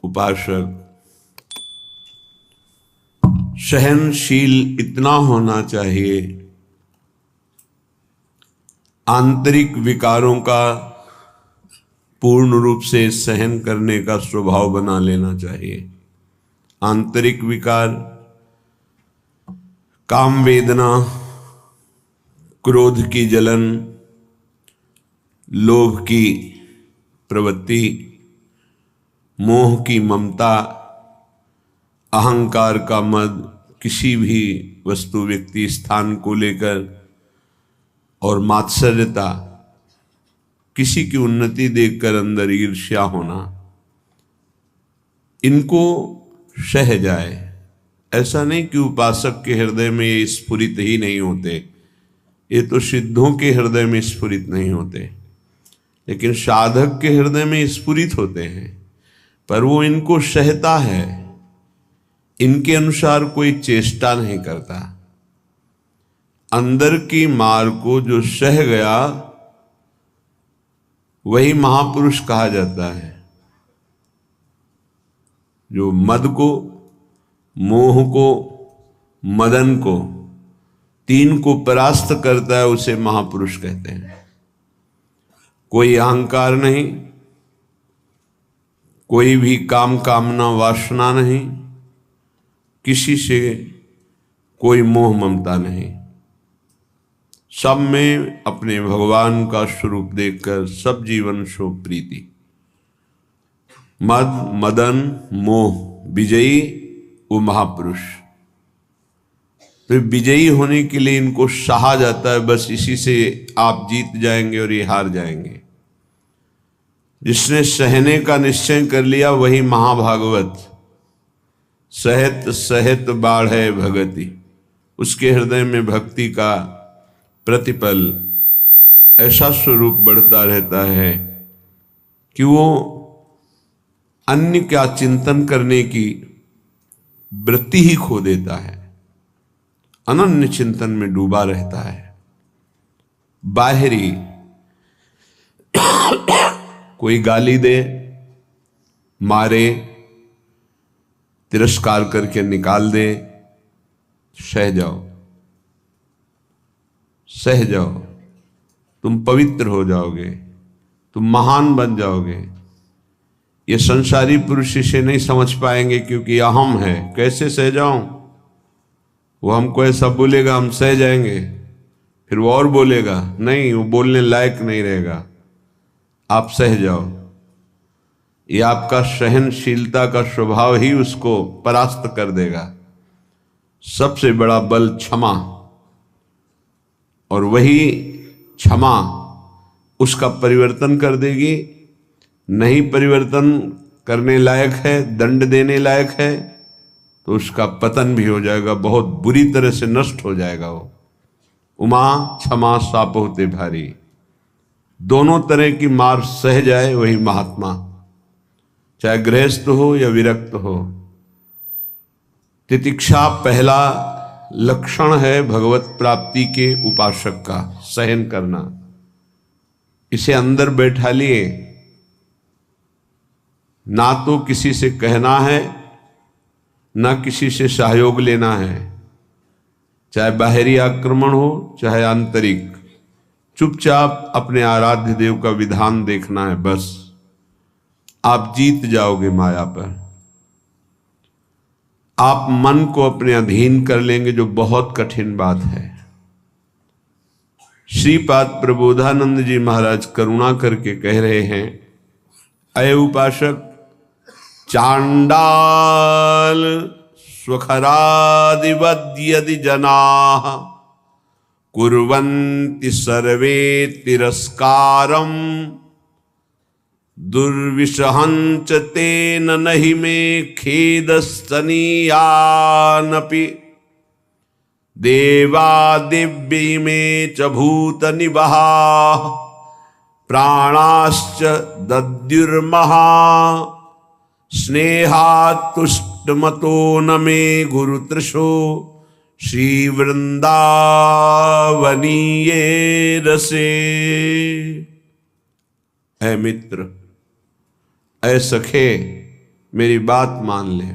उपासक सहनशील इतना होना चाहिए, आंतरिक विकारों का पूर्ण रूप से सहन करने का स्वभाव बना लेना चाहिए। आंतरिक विकार, काम वेदना, क्रोध की जलन, लोभ की प्रवृत्ति, मोह की ममता, अहंकार का मद, किसी भी वस्तु व्यक्ति स्थान को लेकर, और मात्सर्यता, किसी की उन्नति देखकर अंदर ईर्ष्या होना, इनको सह जाए। ऐसा नहीं कि उपासक के हृदय में ये स्फुरित ही नहीं होते, ये तो सिद्धों के हृदय में स्फुरित नहीं होते, लेकिन साधक के हृदय में स्फुरित होते हैं, पर वो इनको सहता है, इनके अनुसार कोई चेष्टा नहीं करता। अंदर की मार को जो सह गया वही महापुरुष कहा जाता है। जो मद को, मोह को, मदन को, तीन को परास्त करता है उसे महापुरुष कहते हैं। कोई अहंकार नहीं, कोई भी काम कामना वासना नहीं, किसी से कोई मोह ममता नहीं, सब में अपने भगवान का स्वरूप देखकर सब जीवन शो प्रीति। मद मदन मोह विजयी वो महापुरुष। तो विजयी होने के लिए इनको सहा जाता है, बस इसी से आप जीत जाएंगे और ये हार जाएंगे। जिसने सहने का निश्चय कर लिया वही महाभागवत। सहत सहत बाढ़े भगति, उसके हृदय में भक्ति का प्रतिपल ऐसा स्वरूप बढ़ता रहता है कि वो अन्य का चिंतन करने की वृत्ति ही खो देता है, अनन्य चिंतन में डूबा रहता है। बाहरी कोई गाली दे, मारे, तिरस्कार करके निकाल दे, सह जाओ, सह जाओ, तुम पवित्र हो जाओगे, तुम महान बन जाओगे। ये संसारी पुरुष इसे नहीं समझ पाएंगे क्योंकि अहम है। कैसे सह जाऊं? वो हमको ऐसा बोलेगा, हम सह जाएंगे, फिर वो और बोलेगा, नहीं वो बोलने लायक नहीं रहेगा, आप सह जाओ। ये आपका सहनशीलता का स्वभाव ही उसको परास्त कर देगा। सबसे बड़ा बल क्षमा, और वही क्षमा उसका परिवर्तन कर देगी। नहीं परिवर्तन करने लायक है, दंड देने लायक है, तो उसका पतन भी हो जाएगा, बहुत बुरी तरह से नष्ट हो जाएगा वो। उमा क्षमा साप होते भारी, दोनों तरह की मार सह जाए वही महात्मा, चाहे गृहस्थ हो या विरक्त हो। तितिक्षा पहला लक्षण है भगवत प्राप्ति के उपासक का, सहन करना। इसे अंदर बैठा लिए, ना तो किसी से कहना है, ना किसी से सहयोग लेना है, चाहे बाहरी आक्रमण हो चाहे आंतरिक। चुपचाप अपने आराध्य देव का विधान देखना है, बस आप जीत जाओगे माया पर। आप मन को अपने अधीन कर लेंगे, जो बहुत कठिन बात है। श्रीपाद प्रबोधानंद जी महाराज करुणा करके कह रहे हैं, अय उपासक, चांडाल स्वखरादिवद यदि जनाः कुर्वन्ति सर्वे तिरस्कारम दुर्विषहंच तेन नहि मे खेदस्तनीयानपि देवा दिव्य में च भूत निवहा प्राणाश्च दद्युर्महा स्नेहातुष्टमतो न मे गुरुतृषो श्रीवृंदावनीये रसे। ऐ मित्र, ऐ सखे, मेरी बात मान ले।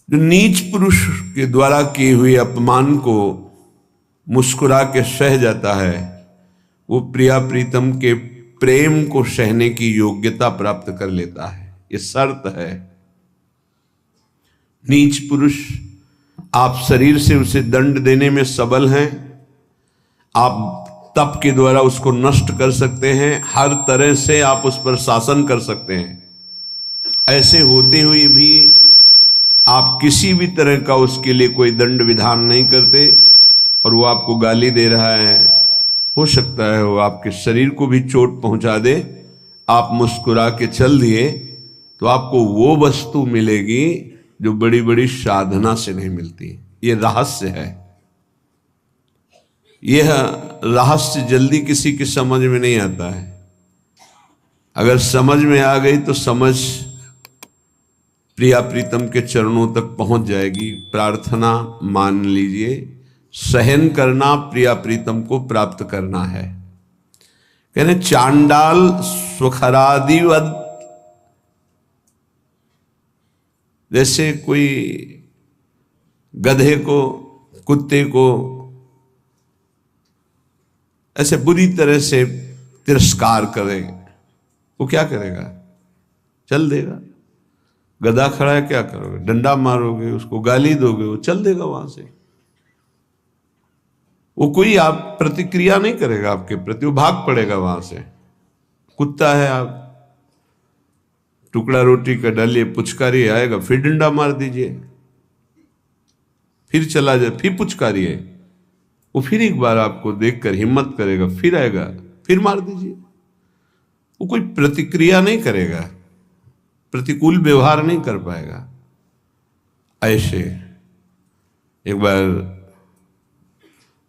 जो नीच पुरुष के द्वारा किए हुए अपमान को मुस्कुरा के सह जाता है, वो प्रिया प्रीतम के प्रेम को सहने की योग्यता प्राप्त कर लेता है। ये शर्त है। नीच पुरुष, आप शरीर से उसे दंड देने में सबल हैं, आप तप के द्वारा उसको नष्ट कर सकते हैं, हर तरह से आप उस पर शासन कर सकते हैं। ऐसे होते हुए भी आप किसी भी तरह का उसके लिए कोई दंड विधान नहीं करते और वो आपको गाली दे रहा है। हो सकता है वो आपके शरीर को भी चोट पहुंचा दे, आप मुस्कुरा के चल दिए तो आपको वो वस्तु मिलेगी जो बड़ी बड़ी साधना से नहीं मिलती। ये रहस्य है। यह रहस्य जल्दी किसी की समझ में नहीं आता है। अगर समझ में आ गई तो समझ प्रिया प्रीतम के चरणों तक पहुंच जाएगी। प्रार्थना मान लीजिए, सहन करना प्रिया प्रीतम को प्राप्त करना है। कहने चांडाल स्वखरादिवद, जैसे कोई गधे को, कुत्ते को ऐसे बुरी तरह से तिरस्कार करेगा, वो क्या करेगा? चल देगा। गधा खड़ा है, क्या करोगे? डंडा मारोगे, उसको गाली दोगे, वो चल देगा वहां से। वो कोई आप प्रतिक्रिया नहीं करेगा आपके प्रति, वो भाग पड़ेगा वहां से। कुत्ता है, आप टुकड़ा रोटी का डालिए, पुचकारी आएगा, फिर डंडा मार दीजिए, फिर चला जाए, फिर पुचकारिए, वो फिर एक बार आपको देखकर हिम्मत करेगा, फिर आएगा, फिर मार दीजिए। वो कोई प्रतिक्रिया नहीं करेगा, प्रतिकूल व्यवहार नहीं कर पाएगा। ऐसे एक बार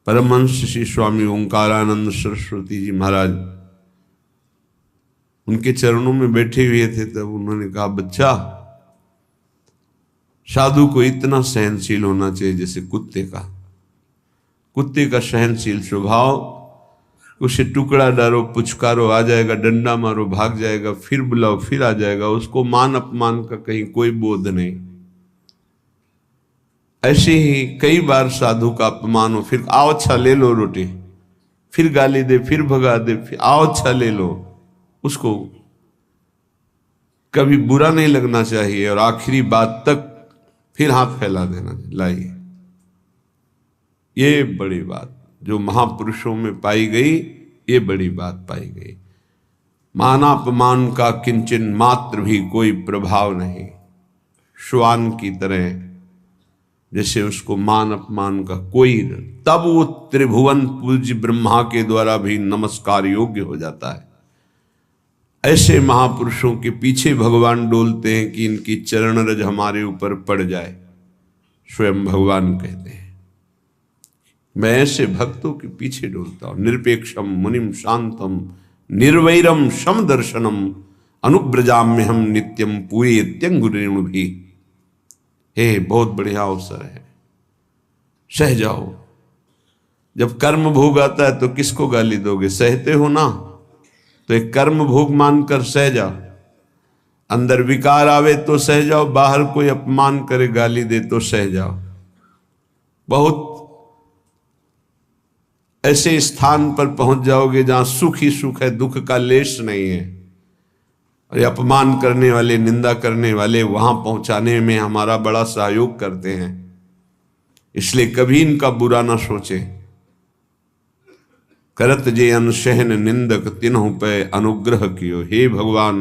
परमहंस श्री स्वामी ओंकारानंद सरस्वती जी महाराज उनके चरणों में बैठे हुए थे, तब उन्होंने कहा, बच्चा, साधु को इतना सहनशील होना चाहिए जैसे कुत्ते का। कुत्ते का सहनशील स्वभाव, उसे टुकड़ा डालो, पुचकारो, आ जाएगा, डंडा मारो, भाग जाएगा, फिर बुलाओ, फिर आ जाएगा, उसको मान अपमान का कहीं कोई बोध नहीं। ऐसे ही कई बार साधु का अपमान हो, फिर आओ अच्छा ले लो रोटी, फिर गाली दे, फिर भगा दे, फिर आओ अच्छा ले लो। उसको कभी बुरा नहीं लगना चाहिए और आखिरी बात तक फिर हाथ फैला देना। लाइए, ये बड़ी बात जो महापुरुषों में पाई गई, ये बड़ी बात पाई गई। मानापमान का किंचन मात्र भी कोई प्रभाव नहीं। श्वान की तरह जैसे उसको मान अपमान का कोई, तब वो त्रिभुवन पूज्य ब्रह्मा के द्वारा भी नमस्कार योग्य हो जाता है। ऐसे महापुरुषों के पीछे भगवान डोलते हैं कि इनकी चरण रज हमारे ऊपर पड़ जाए। स्वयं भगवान कहते हैं, मैं ऐसे भक्तों के पीछे डोलता हूं। निरपेक्षम मुनिम शांतम निर्वैरम शम दर्शनम अनुब्रजाम्य हम नित्यम पूये त्यंगुरेणु भी। हे, बहुत बढ़िया अवसर है, सह जाओ। जब कर्म भोग आता है तो किसको गाली दोगे? सहते हो ना, तो एक कर्म भोग मानकर सह जाओ। अंदर विकार आवे तो सह जाओ, बाहर कोई अपमान करे, गाली दे तो सह जाओ। बहुत ऐसे स्थान पर पहुंच जाओगे जहां सुख ही सुख है, दुख का लेश नहीं है। और ये अपमान करने वाले, निंदा करने वाले वहां पहुंचाने में हमारा बड़ा सहयोग करते हैं। इसलिए कभी इनका बुरा ना सोचे। करत जे अनशहन निंदक तिन्हु पे अनुग्रह कियो। हे भगवान,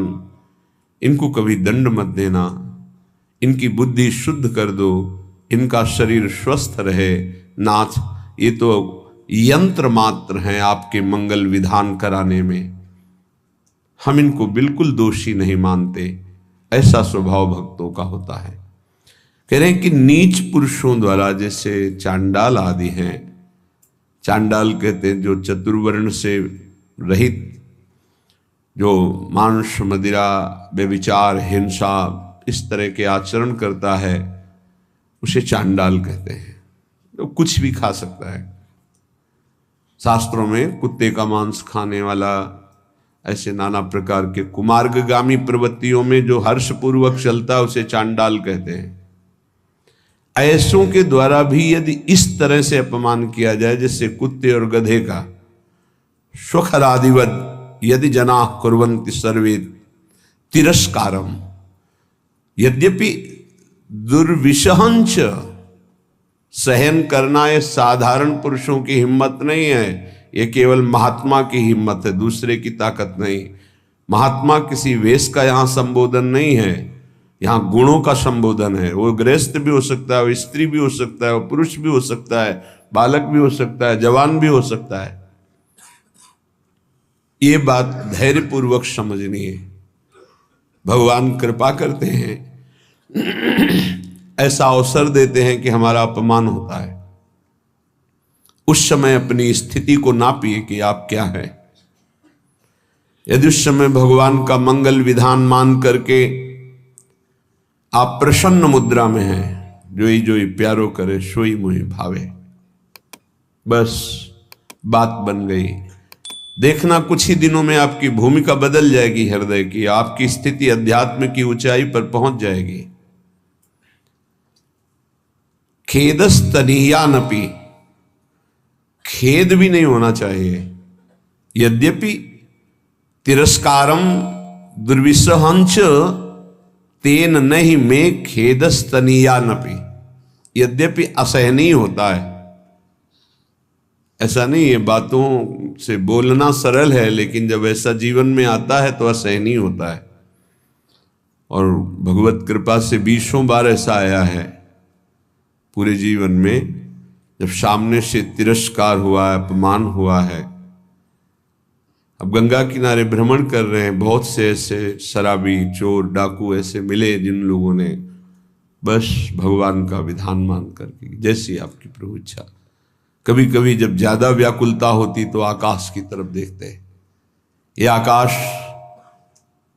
इनको कभी दंड मत देना, इनकी बुद्धि शुद्ध कर दो, इनका शरीर स्वस्थ रहे। नाथ, ये तो यंत्र मात्र हैं आपके मंगल विधान कराने में, हम इनको बिल्कुल दोषी नहीं मानते। ऐसा स्वभाव भक्तों का होता है। कह रहे हैं कि नीच पुरुषों द्वारा, जैसे चांडाल आदि हैं, चांडाल कहते हैं जो चतुर्वर्ण से रहित, जो मांस मदिरा व्यभिचार हिंसा इस तरह के आचरण करता है, उसे चांडाल कहते हैं। तो कुछ भी खा सकता है। शास्त्रों में कुत्ते का मांस खाने वाला, ऐसे नाना प्रकार के कुमार्गगामी प्रवृत्तियों में जो हर्षपूर्वक चलता है उसे चांडाल कहते हैं। ऐसों के द्वारा भी यदि इस तरह से अपमान किया जाए जैसे कुत्ते और गधे का, स्वखरादिवद यदि जना कुर्वन्ति सर्वे तिरस्कारम, यद्यपि दुर्विशहंच सहन करना ये साधारण पुरुषों की हिम्मत नहीं है, ये केवल महात्मा की हिम्मत है, दूसरे की ताकत नहीं। महात्मा किसी वेश का यहाँ संबोधन नहीं है, यहाँ गुणों का संबोधन है। वो गृहस्थ भी हो सकता है, वो स्त्री भी हो सकता है, वो पुरुष भी हो सकता है, बालक भी हो सकता है, जवान भी हो सकता है। ये बात धैर्यपूर्वक समझनी है। भगवान कृपा करते हैं, ऐसा अवसर देते हैं कि हमारा अपमान होता है। उस समय अपनी स्थिति को नापिए कि आप क्या हैं। यदि उस समय भगवान का मंगल विधान मान करके आप प्रसन्न मुद्रा में हैं, जोई जोई प्यारो करे सोई मोहि भावे, बस बात बन गई। देखना कुछ ही दिनों में आपकी भूमिका बदल जाएगी हृदय की, आपकी स्थिति अध्यात्म की ऊंचाई पर पहुंच जाएगी। खेदस्तनीयानपि, खेद भी नहीं होना चाहिए। यद्यपि तिरस्कारम दुर्विसहंच तेन नहीं में खेदस्तनीयानपि, यद्यपि असहनीय होता है। ऐसा नहीं है, बातों से बोलना सरल है, लेकिन जब ऐसा जीवन में आता है तो असहनीय होता है। और भगवत कृपा से 20 बार ऐसा आया है पूरे जीवन में, जब सामने से तिरस्कार हुआ है, अपमान हुआ है। अब गंगा किनारे भ्रमण कर रहे हैं, बहुत से ऐसे शराबी, चोर, डाकू ऐसे मिले जिन लोगों ने बस भगवान का विधान मान करके, जैसी आपकी प्रभु इच्छा। कभी कभी जब ज्यादा व्याकुलता होती तो आकाश की तरफ देखते हैं। ये आकाश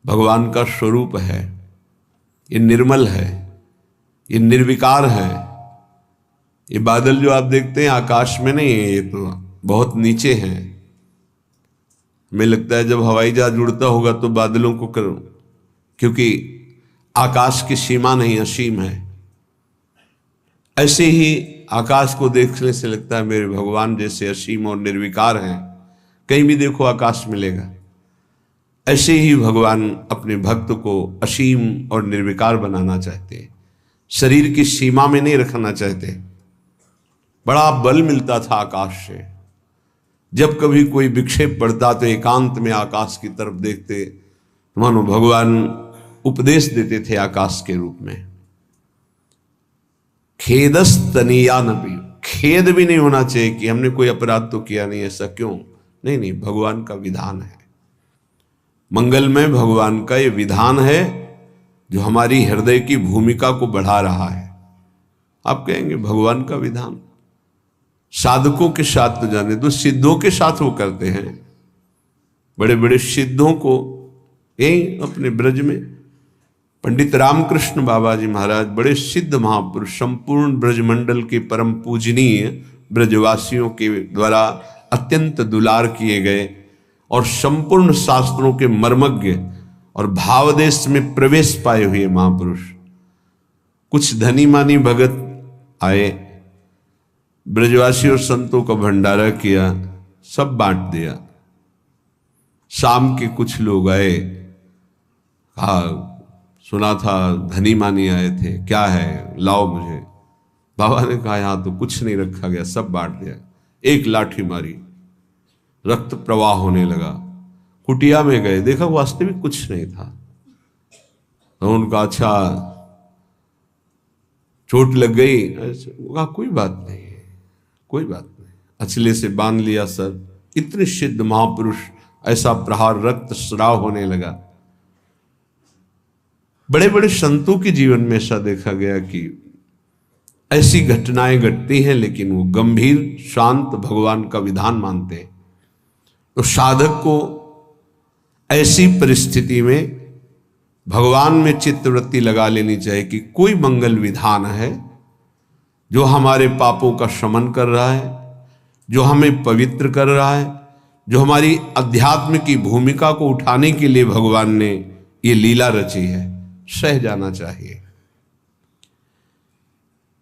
भगवान का स्वरूप है, ये निर्मल है, ये निर्विकार है। ये बादल जो आप देखते हैं आकाश में नहीं है, ये तो बहुत नीचे हैं। हमें लगता है जब हवाई जहाज उड़ता होगा तो बादलों को करो, क्योंकि आकाश की सीमा नहीं, असीम है। ऐसे ही आकाश को देखने से लगता है मेरे भगवान जैसे असीम और निर्विकार हैं, कहीं भी देखो आकाश मिलेगा। ऐसे ही भगवान अपने भक्त को असीम और निर्विकार बनाना चाहते हैं, शरीर की सीमा में नहीं रखना चाहते। बड़ा बल मिलता था आकाश से। जब कभी कोई विक्षेप पड़ता तो एकांत में आकाश की तरफ देखते, मानो भगवान उपदेश देते थे आकाश के रूप में। खेदस्तनीयानपि, खेद भी नहीं होना चाहिए कि हमने कोई अपराध तो किया नहीं, ऐसा क्यों? नहीं नहीं, भगवान का विधान है, मंगलमय भगवान का ये विधान है जो हमारी हृदय की भूमिका को बढ़ा रहा है। आप कहेंगे भगवान का विधान साधकों के साथ तो जाने दो, सिद्धों के साथ वो करते हैं। बड़े बड़े सिद्धों को यही अपने ब्रज में पंडित रामकृष्ण बाबा जी महाराज, बड़े सिद्ध महापुरुष, संपूर्ण ब्रजमंडल के परम पूजनीय, ब्रजवासियों के द्वारा अत्यंत दुलार किए गए और संपूर्ण शास्त्रों के मर्मज्ञ और भावदेश में प्रवेश पाए हुए महापुरुष। कुछ धनी मानी भगत आए, ब्रजवासी और संतों का भंडारा किया, सब बांट दिया। शाम के कुछ लोग आए, कहा सुना था धनी मानी आए थे, क्या है लाओ मुझे। बाबा ने कहा यहाँ तो कुछ नहीं रखा गया, सब बांट दिया। एक लाठी मारी, रक्त प्रवाह होने लगा। कुटिया में गए, देखा वास्तविक कुछ नहीं था। तो उनका अच्छा चोट लग गई, कहा कोई बात नहीं, कोई बात नहीं। अचले से बांध लिया सर। इतने सिद्ध महापुरुष, ऐसा प्रहार, रक्त स्राव होने लगा। बड़े बड़े संतों के जीवन में ऐसा देखा गया कि ऐसी घटनाएं घटती हैं, लेकिन वो गंभीर शांत भगवान का विधान मानते हैं। तो साधक को ऐसी परिस्थिति में भगवान में चित्तवृत्ति लगा लेनी चाहिए कि कोई मंगल विधान है जो हमारे पापों का शमन कर रहा है, जो हमें पवित्र कर रहा है, जो हमारी अध्यात्म की भूमिका को उठाने के लिए भगवान ने ये लीला रची है, सह जाना चाहिए।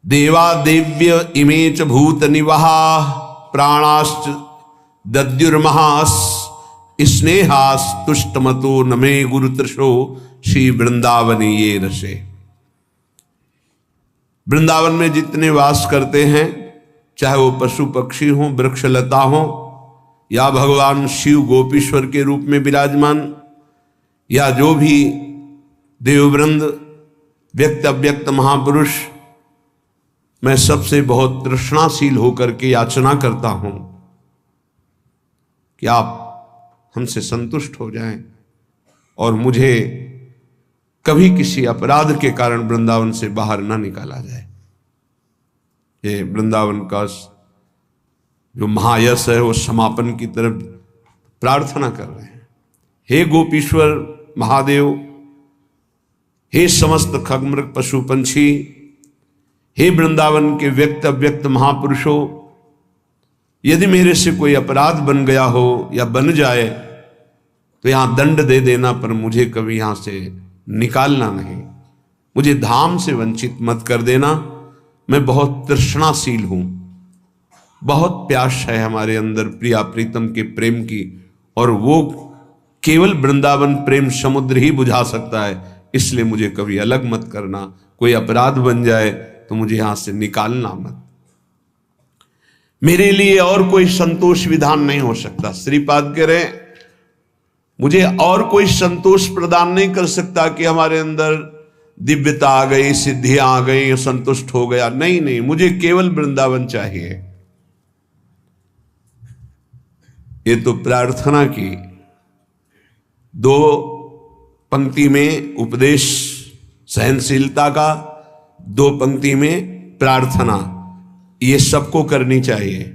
देवा देव्य इमे च भूत निवहा प्राणाश्च दद्युर्महास स्नेहास तुष्टमतो नमे गुरुतृषो श्री वृंदावनी ये रसे। वृंदावन में जितने वास करते हैं, चाहे वो पशु पक्षी हों, वृक्षलता हों, या भगवान शिव गोपीश्वर के रूप में विराजमान, या जो भी देववृंद, व्यक्त अव्यक्त महापुरुष, मैं सबसे बहुत तृष्णाशील होकर के याचना करता हूं कि आप हमसे संतुष्ट हो जाएं और मुझे कभी किसी अपराध के कारण वृंदावन से बाहर ना निकाला जाए। ये वृंदावन का जो महायश है वो समापन की तरफ प्रार्थना कर रहे हैं। हे गोपीश्वर महादेव, हे समस्त खगमृग पशु पंछी, हे वृंदावन के व्यक्त अव्यक्त महापुरुषों, यदि मेरे से कोई अपराध बन गया हो या बन जाए तो यहां दंड दे देना, पर मुझे कभी यहां से निकालना नहीं, मुझे धाम से वंचित मत कर देना। मैं बहुत तृष्णाशील हूं, बहुत प्यास है हमारे अंदर प्रिया प्रीतम के प्रेम की, और वो केवल वृंदावन प्रेम समुद्र ही बुझा सकता है। इसलिए मुझे कभी अलग मत करना, कोई अपराध बन जाए तो मुझे यहां से निकालना मत। मेरे लिए और कोई संतोष विधान नहीं हो सकता। श्रीपाद कह रहे मुझे और कोई संतोष प्रदान नहीं कर सकता कि हमारे अंदर दिव्यता आ गई, सिद्धियां आ गई, संतुष्ट हो गया। नहीं नहीं, मुझे केवल वृंदावन चाहिए। ये तो प्रार्थना की 2 पंक्ति में उपदेश सहनशीलता का, 2 पंक्ति में प्रार्थना, ये सबको करनी चाहिए।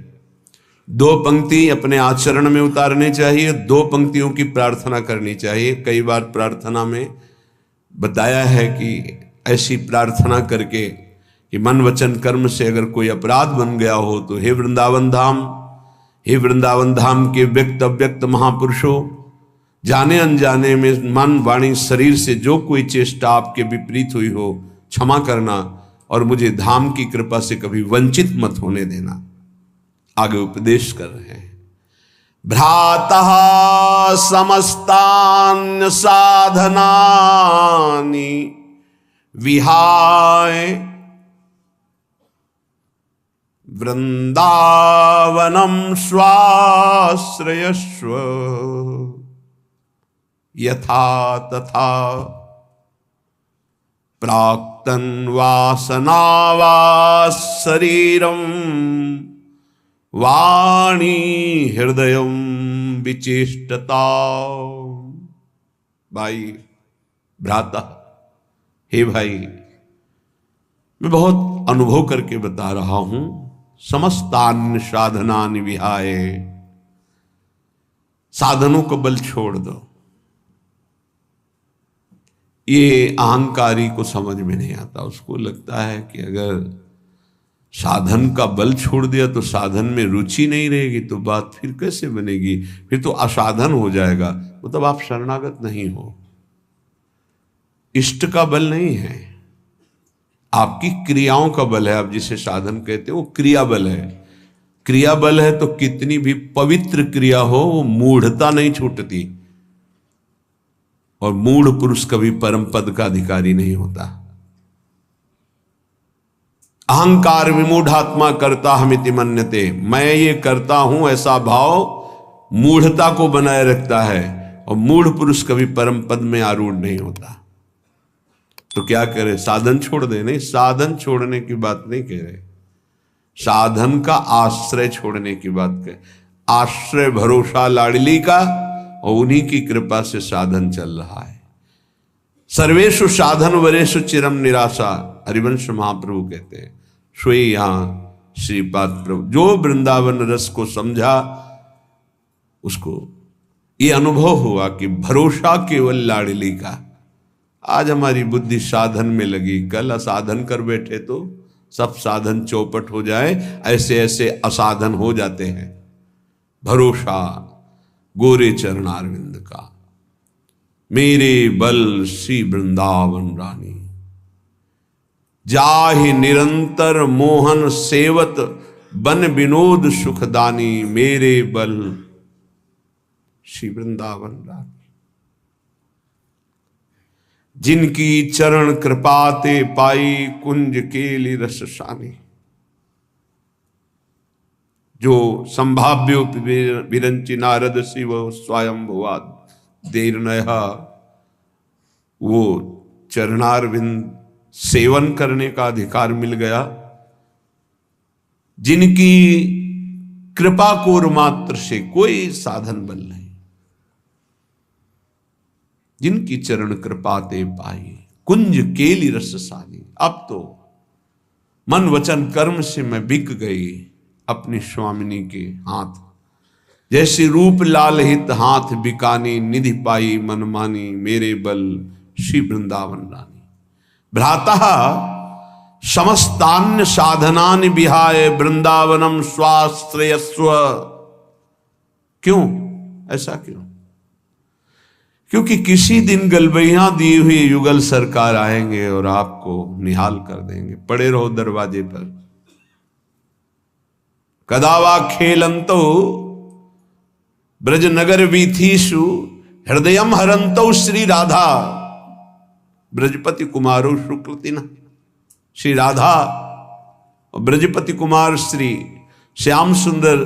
2 पंक्ति अपने आचरण में उतारने चाहिए, 2 पंक्तियों की प्रार्थना करनी चाहिए। कई बार प्रार्थना में बताया है कि ऐसी प्रार्थना करके कि मन वचन कर्म से अगर कोई अपराध बन गया हो तो हे वृंदावन धाम, हे वृंदावन धाम के व्यक्त अव्यक्त महापुरुषों, जाने अनजाने में मन वाणी शरीर से जो कोई चेष्टा आपके विपरीत हुई हो क्षमा करना, और मुझे धाम की कृपा से कभी वंचित मत होने देना। आगे उपदेश कर रहे हैं। भ्रातः समस्तान् साधनानि विहाय वृंदावनम स्वाश्रयस्व यथा तथा प्राक्तन वासनावास शरीरम वाणी हृदयम विचेष्टता। भाई भ्राता, हे भाई, मैं बहुत अनुभव करके बता रहा हूं। समस्तान्य साधनानि विहाय, साधनों को बल छोड़ दो। ये अहंकारी को समझ में नहीं आता। उसको लगता है कि अगर साधन का बल छोड़ दिया तो साधन में रुचि नहीं रहेगी, तो बात फिर कैसे बनेगी, फिर तो असाधन हो जाएगा। मतलब आप शरणागत नहीं हो। इष्ट का बल नहीं है, आपकी क्रियाओं का बल है। आप जिसे साधन कहते हो वो क्रिया बल है। क्रिया बल है तो कितनी भी पवित्र क्रिया हो वो मूढ़ता नहीं छूटती, और मूढ़ पुरुष कभी परम पद का अधिकारी नहीं होता। अहंकार विमूढ़ात्मा करता हमिति मन्यते, मैं ये करता हूं ऐसा भाव मूढ़ता को बनाए रखता है, और मूढ़ पुरुष कभी परम पद में आरूढ़ नहीं होता। तो क्या करे, साधन छोड़ दे? नहीं, साधन छोड़ने की बात नहीं कह रहे, साधन का आश्रय छोड़ने की बात कह। आश्रय भरोसा लाडली का, और उन्हीं की कृपा से साधन चल रहा है। सर्वेषु साधन वरेषु चिरम निराशा, हरिवंश महाप्रभु कहते हैं। सोई यहां श्रीपाद प्रभु जो वृंदावन रस को समझा, उसको ये अनुभव हुआ कि भरोसा केवल लाडली का। आज हमारी बुद्धि साधन में लगी, कल असाधन कर बैठे तो सब साधन चौपट हो जाए। ऐसे ऐसे असाधन हो जाते हैं। भरोसा, गोरे चरणारविंद का। मेरे बल श्री वृंदावन रानी, जाहि निरंतर मोहन सेवत बन विनोद सुखदानी। मेरे बल श्री वृंदावन रानी, जिनकी चरण कृपाते पाई कुंज केली रस सानी। जो संभाव्यो विरंचि नारद शिव स्वयं भुवाद देर नया, वो चरणारविंद सेवन करने का अधिकार मिल गया। जिनकी कृपा कोर मात्र से, कोई साधन बल नहीं, जिनकी चरण कृपाते पाई कुंज केली रस सानी। अब तो मन वचन कर्म से मैं बिक गई अपनी स्वामिनी के हाथ। जैसे रूप लाल हित हाथ बिकानी, निधि पाई मनमानी। मेरे बल श्री वृंदावन रानी, भ्राता समस्तान्य साधनानि विहाय वृंदावनम स्वाश्रयस्व। क्यों ऐसा क्यों? क्योंकि किसी दिन गलबैया दी हुई युगल सरकार आएंगे और आपको निहाल कर देंगे। पड़े रहो दरवाजे पर। कदावा खेलंतो ब्रजनगर वीथीषु हृदयम हरंतो श्री राधा। ब्रजपति कुमारो शुक्लतिना, श्री राधा और ब्रजपति कुमार श्री श्याम सुंदर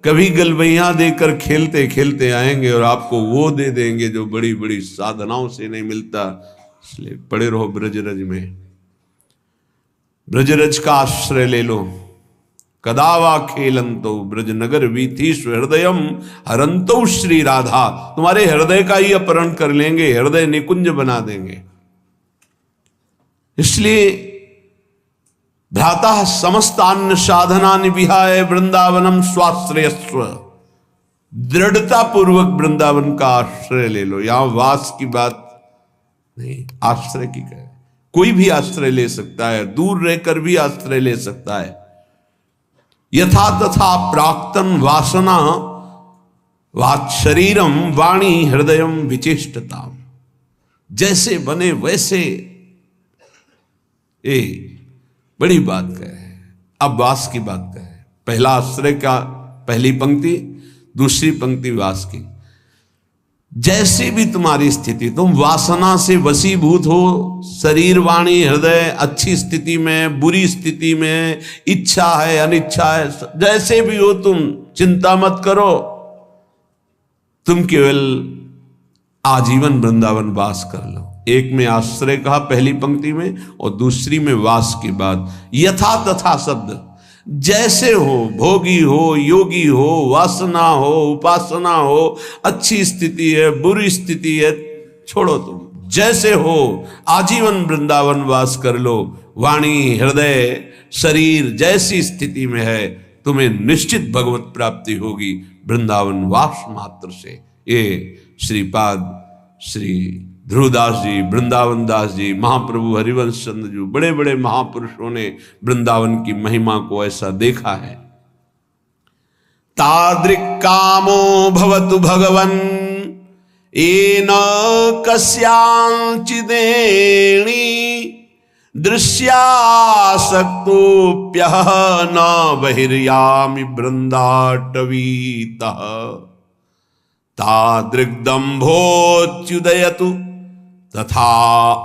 कभी गलबैया देकर खेलते खेलते आएंगे और आपको वो दे देंगे जो बड़ी बड़ी साधनाओं से नहीं मिलता। इसलिए पड़े रहो ब्रजरज में, ब्रजरज का आश्रय ले लो। कदावा खेलंतो ब्रजनगर वीथीषु हृदयम हरंतो श्री राधा। तुम्हारे हृदय का ही अपहरण कर लेंगे, हृदय निकुंज बना देंगे। इसलिए भ्राता समस्तान्य साधनानि विहाय वृंदावनम स्वाश्रयस्व। दृढ़ता पूर्वक वृंदावन का आश्रय ले लो। यहां वास की बात नहीं, आश्रय की कहे। कोई भी आश्रय ले सकता है, दूर रहकर भी आश्रय ले सकता है। यथा तथा प्राक्तन वासना वात शरीरम वाणी हृदयम विचेष्टता। जैसे बने वैसे। बड़ी बात कहे। अब वास की बात कहे। पहला आश्रय का पहली पंक्ति, दूसरी पंक्ति वास की। जैसे भी तुम्हारी स्थिति, तुम वासना से वशीभूत हो, शरीर वाणी हृदय अच्छी स्थिति में बुरी स्थिति में, इच्छा है अनिच्छा है, जैसे भी हो तुम चिंता मत करो। तुम केवल आजीवन वृंदावन वास कर लो। एक में आश्रय कहा पहली पंक्ति में और दूसरी में वास की बात। यथा तथा शब्द, जैसे हो, भोगी हो, योगी हो, वासना हो, उपासना हो, अच्छी स्थिति है बुरी स्थिति है, छोड़ो तुम। जैसे हो आजीवन वृंदावन वास कर लो। वाणी हृदय शरीर जैसी स्थिति में है, तुम्हें निश्चित भगवत प्राप्ति होगी वृंदावन वास मात्र से। ये श्रीपाद श्री ध्रुवदास जी, वृंदावन दास जी, महाप्रभु हरिवंश चंद्र जी, बड़े बड़े महापुरुषों ने वृंदावन की महिमा को ऐसा देखा है। तादृक् कामो भवतु भगवन् येन कस्यांचिदेणी दृश्यासक्तोऽप्यः न बहिर्यामि वृन्दाटवीतः। तादृग्दम्भोच्युदयतु तथा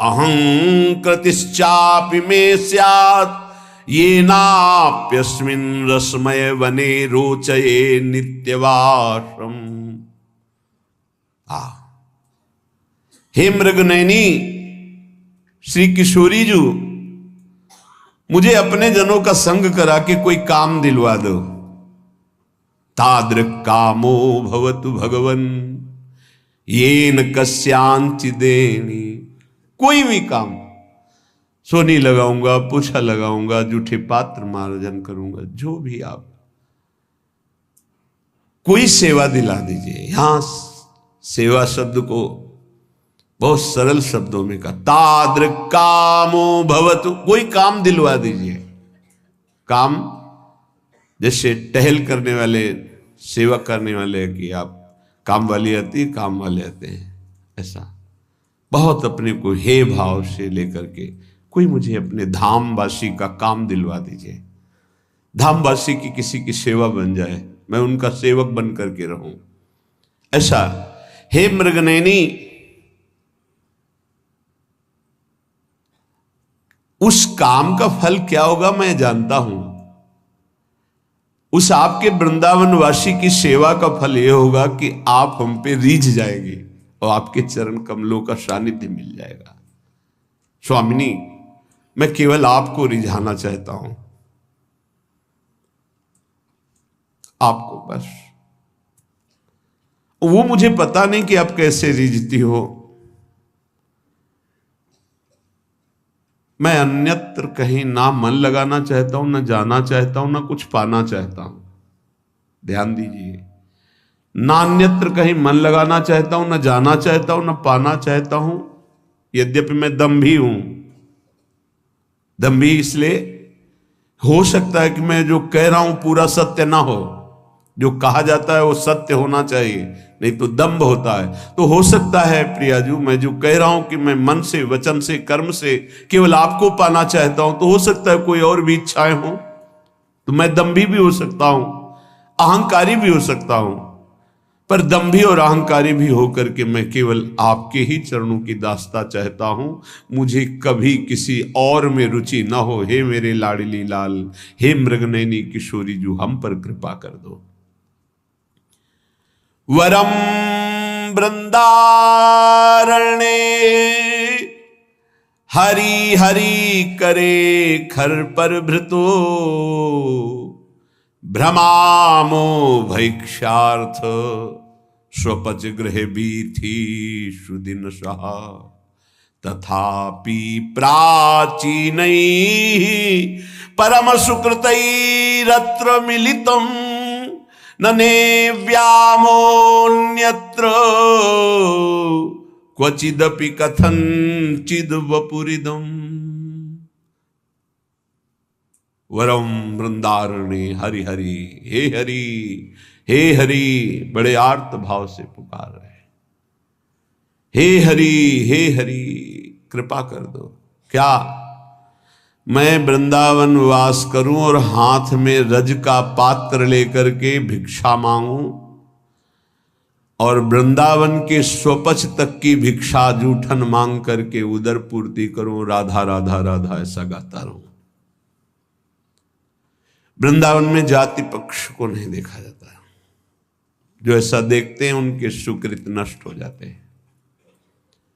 अहंकृतिश्चापि मे स्यात् येनाप्यस्मिन् रसमय वने रोचये नित्यवासम्। हे मृगनयनी श्री किशोरी जी, मुझे अपने जनों का संग करा के कोई काम दिलवा दो। तादृक् कामो भवतु भगवन् येन कस्यांचिदेनी। कोई भी काम, सोनी लगाऊंगा, पूछा लगाऊंगा, जूठे पात्र मार्जन करूंगा, जो भी आप कोई सेवा दिला दीजिए। यहां सेवा शब्द को बहुत सरल शब्दों में कहा। तादृक् कामो भवतु, कोई काम दिलवा दीजिए। काम जैसे टहल करने वाले, सेवा करने वाले की आप काम वाली आती है, काम वाले आते हैं, ऐसा बहुत अपने को हे भाव से लेकर के कोई मुझे अपने धामवासी का काम दिलवा दीजिए, धामवासी की किसी की सेवा बन जाए, मैं उनका सेवक बन करके रहूं, ऐसा। हे मृगनयनी, उस काम का फल क्या होगा मैं जानता हूं। उस आपके वृंदावनवासी की सेवा का फल यह होगा कि आप हम पे रीझ जाएंगे और आपके चरण कमलों का सानिध्य मिल जाएगा। स्वामिनी, मैं केवल आपको रिझाना चाहता हूं, आपको बस। वो मुझे पता नहीं कि आप कैसे रिझती हो, मैं अन्यत्र कहीं ना मन लगाना चाहता हूं, ना जाना चाहता हूं, ना कुछ पाना चाहता हूं। ध्यान दीजिए, ना अन्यत्र कहीं मन लगाना चाहता हूं, ना जाना चाहता हूं, ना पाना चाहता हूं। यद्यपि मैं दंभी हूं, दंभी इसलिए हो सकता है कि मैं जो कह रहा हूं पूरा सत्य ना हो, जो कहा जाता है वो सत्य होना चाहिए, नहीं तो दंभ होता है। तो हो सकता है प्रियाजू, मैं जो कह रहा हूं कि मैं मन से, वचन से, कर्म से केवल आपको पाना चाहता हूं, तो हो सकता है कोई और भी इच्छाएं हो, तो मैं दंभी भी हो सकता हूं, अहंकारी भी हो सकता हूं। पर दंभी और अहंकारी भी होकर के मैं केवल आपके ही चरणों की दास्ता चाहता हूं, मुझे कभी किसी और में रुचि ना हो। हे मेरे लाडली लाल, हे मृगनयनी किशोरी जू, हम पर कृपा कर दो। वरम वृंदारण्ये हरि हरि करे खर पर भृतो, भ्रमामो भैक्षार्थ स्वपच गृह बीथी सुदिन सहा, तथापि प्राचीन परम सुकृतैरत्र मिलितम् नने व्यामोन्यत्र क्वचिदपि कथंचिद वपुरिदम्। वरम वृंदारण्ये हरि हरि, हे हरि, हे हरि, बड़े आर्त भाव से पुकार रहे, हे हरि, हे हरि, कृपा कर दो। क्या मैं वृंदावन वास करूं और हाथ में रज का पात्र लेकर के भिक्षा मांगूं और वृंदावन के स्वपच तक की भिक्षा जूठन मांग करके उदर पूर्ति करूं, राधा राधा राधा ऐसा गाता रहूं। वृंदावन में जाति पक्ष को नहीं देखा जाता, जो ऐसा देखते हैं उनके सुकृत नष्ट हो जाते हैं।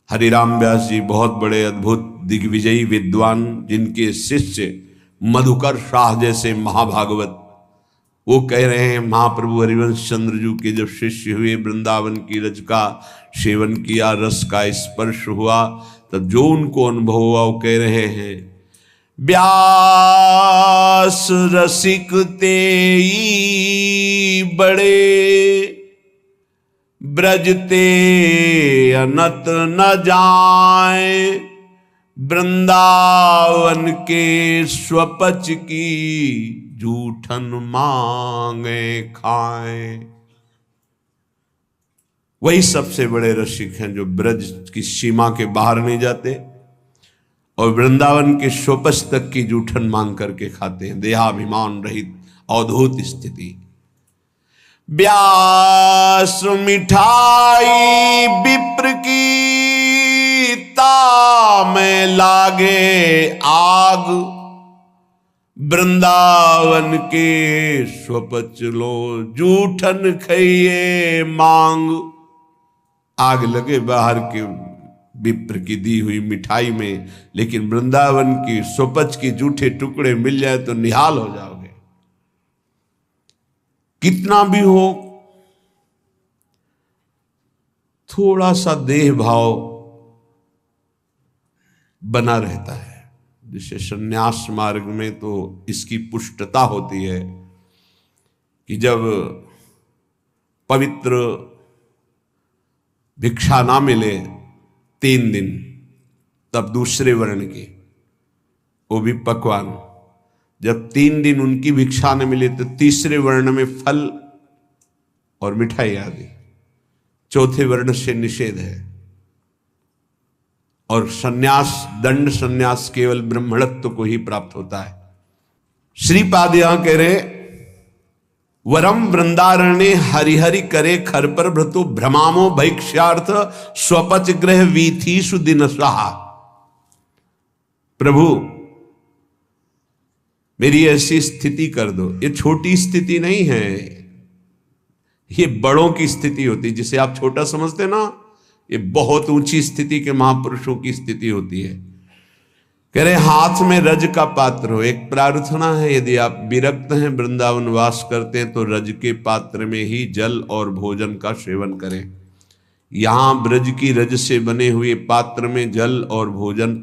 हरिराम व्यास जी बहुत बड़े अद्भुत दिग्विजयी विद्वान, जिनके शिष्य मधुकर शाह जैसे महाभागवत, वो कह रहे हैं महाप्रभु हरिवंश चंद्र जी के जब शिष्य हुए, वृंदावन की रज का सेवन किया, रस का स्पर्श हुआ, तब जो उनको अनुभव हुआ वो कह रहे हैं, व्यास रसिक तेई बड़े ब्रजते अनत न जाए, वृंदावन के स्वपच की जूठन मांगे खाए। वही सबसे बड़े रसिक हैं जो ब्रज की सीमा के बाहर नहीं जाते और वृंदावन के स्वपच तक की जूठन मांग करके खाते हैं। देहाभिमान रहित अवधूत स्थिति। व्यास मिठाई विप्र की में लागे आग, वृंदावन के स्वपच लो जूठन खइए मांग। आग लगे बाहर के विप्र की दी हुई मिठाई में, लेकिन वृंदावन की स्वपच की जूठे टुकड़े मिल जाए तो निहाल हो जाओगे। कितना भी हो, थोड़ा सा देह भाव बना रहता है। जैसे संन्यास मार्ग में तो इसकी पुष्टता होती है कि जब पवित्र भिक्षा ना मिले 3 दिन, तब दूसरे वर्ण की, वो भी पकवान, जब 3 दिन उनकी भिक्षा न मिले तो तीसरे वर्ण में फल और मिठाई आदि। चौथे वर्ण से निषेध है। और सन्यास, दंड सन्यास केवल ब्रह्मणत्व को ही प्राप्त होता है। श्रीपाद यहां कह रहे, वरम वृंदारण्य हरिहरि करे खर पर भ्रतु भ्रमामो भैक्ष्यार्थ स्वपच ग्रह वीथीषु दिन स्वाहा। प्रभु मेरी ऐसी स्थिति कर दो। ये छोटी स्थिति नहीं है, ये बड़ों की स्थिति होती है। जिसे आप छोटा समझते ना, ये बहुत ऊंची स्थिति के महापुरुषों की स्थिति होती है। कह रहे हाथ में रज का पात्र हो। एक प्रार्थना है, यदि आप विरक्त हैं, वृंदावन वास करते हैं, तो रज के पात्र में ही जल और भोजन का सेवन करें। यहां ब्रज की रज से बने हुए पात्र में जल और भोजन,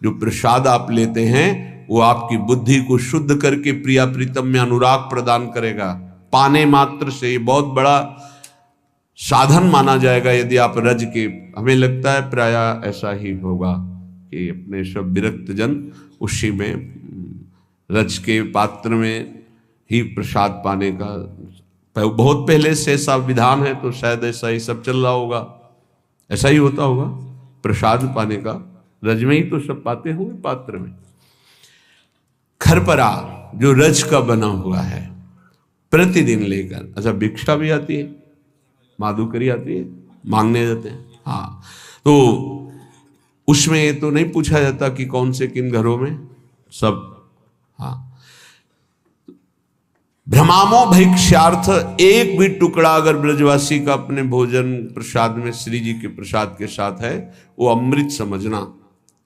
जो प्रसाद आप लेते हैं, वो आपकी बुद्धि को शुद्ध करके प्रिया प्रीतम में अनुराग प्रदान करेगा। पाने मात्र से ये बहुत बड़ा साधन माना जाएगा। यदि आप रज के, हमें लगता है प्राय ऐसा ही होगा कि अपने सब विरक्त जन उसी में रज के पात्र में ही प्रसाद पाने का, बहुत पहले से ऐसा विधान है, तो शायद ऐसा ही सब चल रहा होगा, ऐसा ही होता होगा। प्रसाद पाने का रज में ही तो सब पाते होंगे, पात्र में। खरपरा जो रज का बना हुआ है, प्रतिदिन लेकर, अच्छा भिक्षा भी आती है, माधुकरी आती है, मांगने जाते हैं। हाँ, तो उसमें ये तो नहीं पूछा जाता कि कौन से किन घरों में, सब। हाँ, भ्रमामो भिक्षार्थ, एक भी टुकड़ा अगर ब्रजवासी का अपने भोजन प्रसाद में श्री जी के प्रसाद के साथ है, वो अमृत समझना।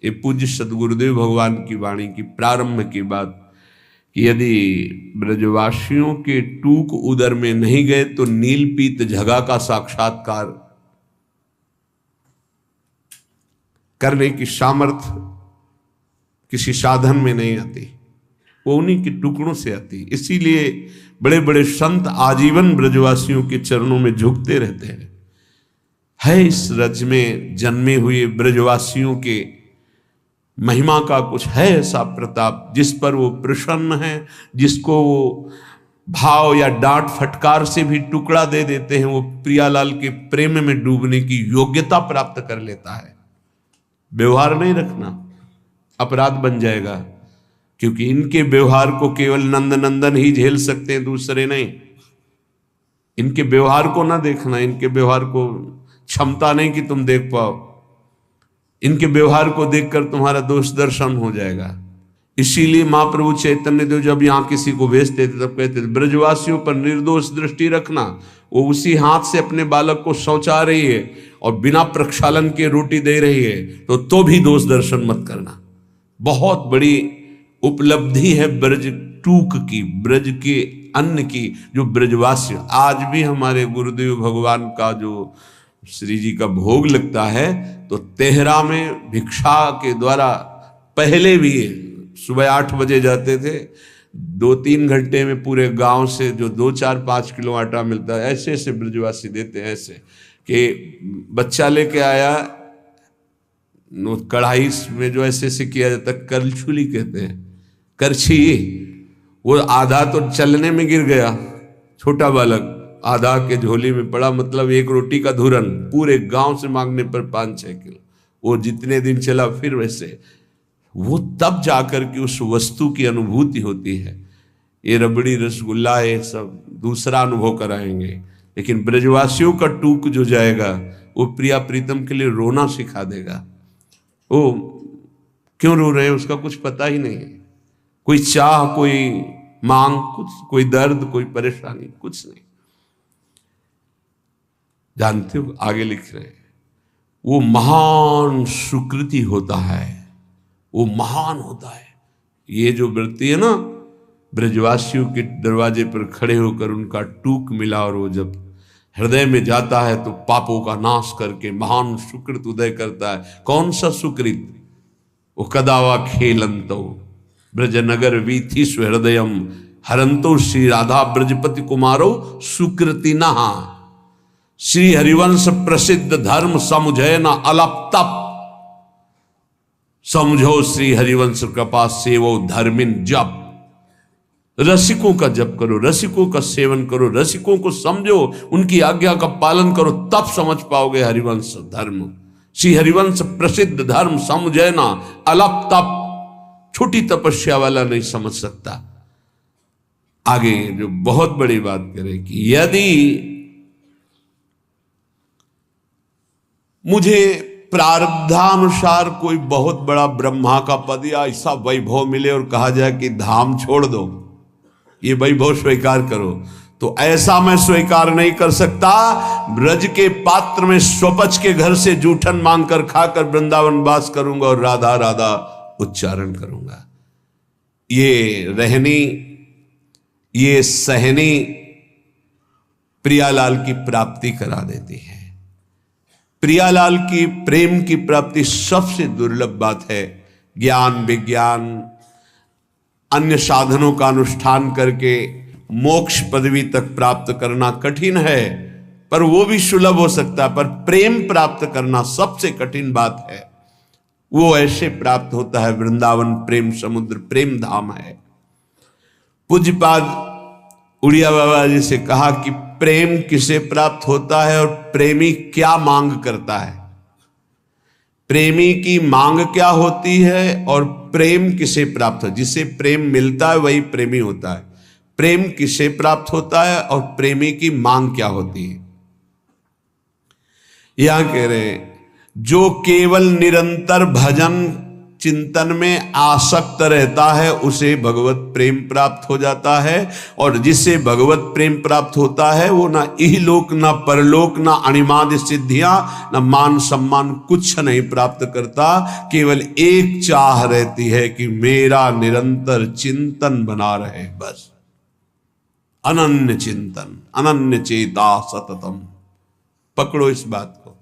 ये पूज्य सदगुरुदेव भगवान की वाणी की प्रारंभ की बात, कि यदि ब्रजवासियों के टूक उदर में नहीं गए तो नीलपीत झगा का साक्षात्कार करने की सामर्थ्य किसी साधन में नहीं आती, वो उन्हीं के टुकड़ों से आती। इसीलिए बड़े बड़े संत आजीवन ब्रजवासियों के चरणों में झुकते रहते हैं। है इस रज में जन्मे हुए ब्रजवासियों के महिमा का कुछ है ऐसा प्रताप, जिस पर वो प्रसन्न है, जिसको वो भाव या डांट फटकार से भी टुकड़ा दे देते हैं, वो प्रियालाल के प्रेम में डूबने की योग्यता प्राप्त कर लेता है। व्यवहार नहीं रखना, अपराध बन जाएगा, क्योंकि इनके व्यवहार को केवल नंद नंदन ही झेल सकते हैं, दूसरे नहीं। इनके व्यवहार को ना देखना, इनके व्यवहार को क्षमता नहीं कि तुम देख पाओ, इनके व्यवहार को देखकर तुम्हारा दोष दर्शन हो जाएगा। इसीलिए महाप्रभु चैतन्य देव जब यहाँ किसी को भेजते थे, तब कहते थे ब्रजवासियों पर निर्दोष दृष्टि रखना। वो उसी हाथ से अपने बालक को शौचा रही है और बिना प्रक्षालन के रोटी दे रही है, तो भी दोष दर्शन मत करना। बहुत बड़ी उपलब्धि है ब्रज टूक की, ब्रज के अन्न की, जो ब्रजवासी। आज भी हमारे गुरुदेव भगवान का जो श्री जी का भोग लगता है, तो तेहरा में भिक्षा के द्वारा, पहले भी सुबह 8 बजे जाते थे, 2-3 घंटे में पूरे गांव से जो 2-4-5 किलो आटा मिलता है, ऐसे ऐसे ब्रजवासी देते हैं। ऐसे कि बच्चा लेके आया, कढ़ाई में जो ऐसे ऐसे किया जाता है, करछुली कहते हैं, करछी, वो आधा तो चलने में गिर गया, छोटा बालक आधा के झोली में पड़ा, मतलब एक रोटी का धुरन, पूरे गांव से मांगने पर 5-6 किलो। वो जितने दिन चला फिर वैसे, वो तब जाकर के उस वस्तु की अनुभूति होती है। ये रबड़ी रसगुल्ला ये सब दूसरा अनुभव कराएंगे, लेकिन ब्रजवासियों का टूक जो जाएगा, वो प्रिया प्रीतम के लिए रोना सिखा देगा। वो क्यों रो रहे हैं उसका कुछ पता ही नहीं है, कोई चाह, कोई मांग, कुछ, कोई दर्द, कोई परेशानी, कुछ नहीं। जानते हो, आगे लिख रहे हैं, वो महान सुकृति होता है, वो महान होता है। ये जो व्रती है ना, ब्रजवासियों के दरवाजे पर खड़े होकर उनका टूक मिला, और वो जब हृदय में जाता है तो पापों का नाश करके महान सुकृत उदय करता है। कौन सा सुकृत? वो कदावा खेलंतो ब्रजनगर वीथी सुहृदयम हरंतो श्री राधा ब्रजपति कुमारो सुकृति नहा। श्री हरिवंश प्रसिद्ध धर्म समुझे न अलप तप, समझो श्री हरिवंश कृपा सेवो धर्मिन जप। रसिकों का जप करो, रसिकों का सेवन करो, रसिकों को समझो, उनकी आज्ञा का पालन करो, तब समझ पाओगे हरिवंश धर्म। श्री हरिवंश प्रसिद्ध धर्म समझैना, अलप तप, छोटी तपस्या वाला नहीं समझ सकता। आगे जो बहुत बड़ी बात करे कि यदि मुझे प्रारब्धानुसार कोई बहुत बड़ा ब्रह्मा का पद या ऐसा वैभव मिले और कहा जाए कि धाम छोड़ दो, ये वैभव स्वीकार करो, तो ऐसा मैं स्वीकार नहीं कर सकता। ब्रज के पात्र में स्वपच के घर से जूठन मांगकर खाकर वृंदावन वास करूंगा और राधा राधा उच्चारण करूंगा। ये रहनी, ये सहनी प्रियालाल की प्राप्ति करा देती है। प्रियालाल की प्रेम की प्राप्ति सबसे दुर्लभ बात है। ज्ञान विज्ञान अन्य साधनों का अनुष्ठान करके मोक्ष पदवी तक प्राप्त करना कठिन है, पर वो भी सुलभ हो सकता है। पर प्रेम प्राप्त करना सबसे कठिन बात है। वो ऐसे प्राप्त होता है, वृंदावन प्रेम समुद्र, प्रेम धाम है। पूज्यपाद उड़िया बाबा जी से कहा कि प्रेम किसे प्राप्त होता है और प्रेमी क्या मांग करता है, प्रेमी की मांग क्या होती है और प्रेम किसे प्राप्त है। जिसे प्रेम मिलता है वही प्रेमी होता है। प्रेम किसे प्राप्त होता है और प्रेमी की मांग क्या होती है। यहां कह रहे हैं, जो केवल निरंतर भजन चिंतन में आसक्त रहता है उसे भगवत प्रेम प्राप्त हो जाता है। और जिसे भगवत प्रेम प्राप्त होता है वो ना इहलोक ना परलोक ना अणिमादि सिद्धियां ना मान सम्मान कुछ नहीं प्राप्त करता। केवल एक चाह रहती है कि मेरा निरंतर चिंतन बना रहे, बस। अनन्य चिंतन, अनन्य चेता सततम, पकड़ो इस बात को।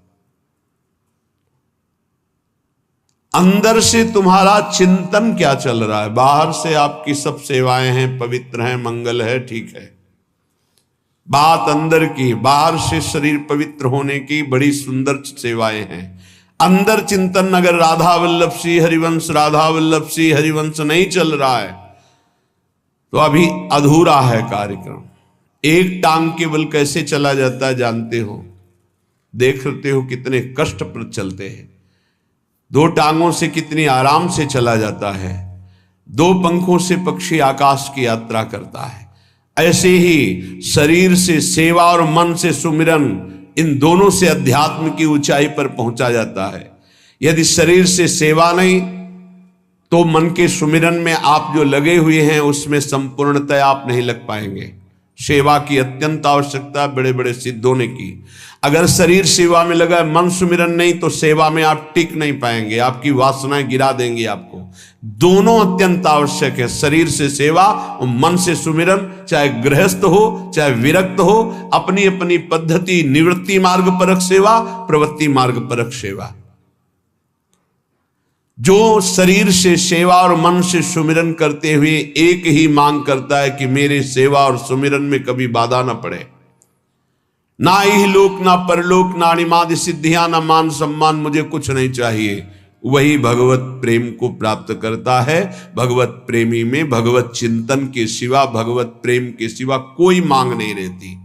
अंदर से तुम्हारा चिंतन क्या चल रहा है। बाहर से आपकी सब सेवाएं हैं, पवित्र हैं, मंगल है, ठीक है। बात अंदर की, बाहर से शरीर पवित्र होने की बड़ी सुंदर सेवाएं हैं। अंदर चिंतन अगर राधा वल्लभ श्री हरिवंश, राधा वल्लभ श्री हरिवंश नहीं चल रहा है तो अभी अधूरा है कार्यक्रम। एक टांग केवल कैसे चला जाता है जानते हो, देखते हो कितने कष्ट पर चलते हैं। दो टांगों से कितनी आराम से चला जाता है। दो पंखों से पक्षी आकाश की यात्रा करता है। ऐसे ही शरीर से सेवा और मन से सुमिरन, इन दोनों से अध्यात्म की ऊंचाई पर पहुंचा जाता है। यदि शरीर से सेवा नहीं तो मन के सुमिरन में आप जो लगे हुए हैं उसमें संपूर्णतः आप नहीं लग पाएंगे। सेवा की अत्यंत आवश्यकता बड़े बड़े सिद्धों ने की। अगर शरीर सेवा में लगा, मन सुमिरन नहीं, तो सेवा में आप टिक नहीं पाएंगे, आपकी वासनाएं गिरा देंगी आपको। दोनों अत्यंत आवश्यक है, शरीर से सेवा और मन से सुमिरन। चाहे गृहस्थ हो चाहे विरक्त हो, अपनी अपनी पद्धति, निवृत्ति मार्ग परक सेवा, प्रवृत्ति मार्ग परक सेवा। जो शरीर से सेवा और मन से सुमिरन करते हुए एक ही मांग करता है कि मेरे सेवा और सुमिरन में कभी बाधा ना पड़े, ना इहलोक ना परलोक ना अणिमादि सिद्धियां ना मान सम्मान, मुझे कुछ नहीं चाहिए, वही भगवत प्रेम को प्राप्त करता है। भगवत प्रेमी में भगवत चिंतन के सिवा, भगवत प्रेम के सिवा कोई मांग नहीं रहती।